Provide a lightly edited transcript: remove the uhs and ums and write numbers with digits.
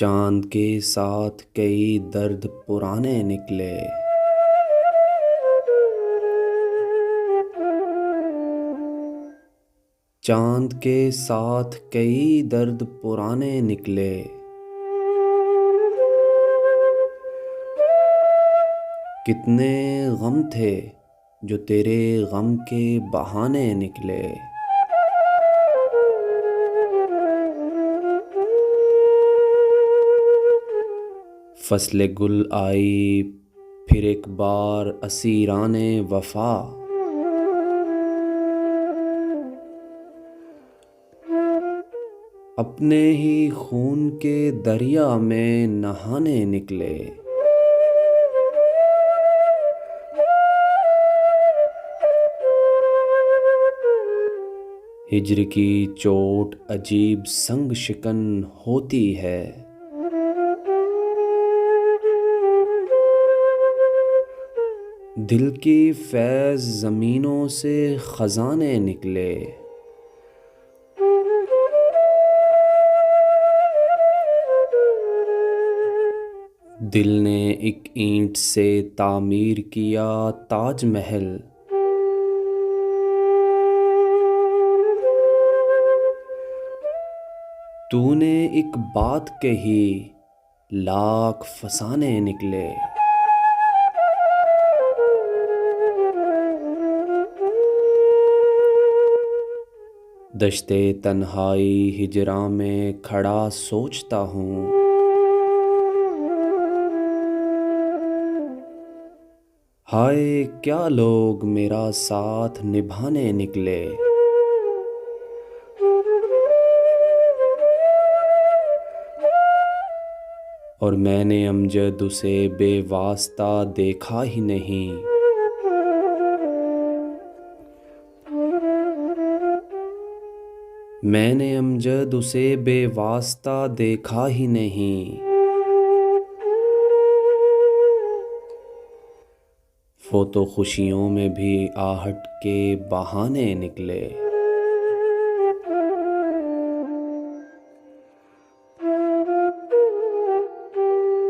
चांद के साथ कई दर्द पुराने निकले। चांद के साथ कई दर्द पुराने निकले। कितने गम थे जो तेरे गम के बहाने निकले। फसले गुल आई फिर एक बार असीराने वफा। अपने ही खून के दरिया में नहाने निकले। हिज्र की चोट अजीब संग शिकन होती है। दिल की फैज़ ज़मीनों से ख़ज़ाने निकले। दिल ने एक ईंट से तामीर किया ताजमहल। तूने एक बात कही लाख फसाने निकले। दश्ते तन्हाई हिजरा में खड़ा सोचता हूँ। हाय क्या लोग मेरा साथ निभाने निकले। और मैंने अमजद उसे बेवास्ता देखा ही नहीं। मैंने अमजद उसे बेवास्ता देखा ही नहीं। वो तो खुशियों में भी आहट के बहाने निकले।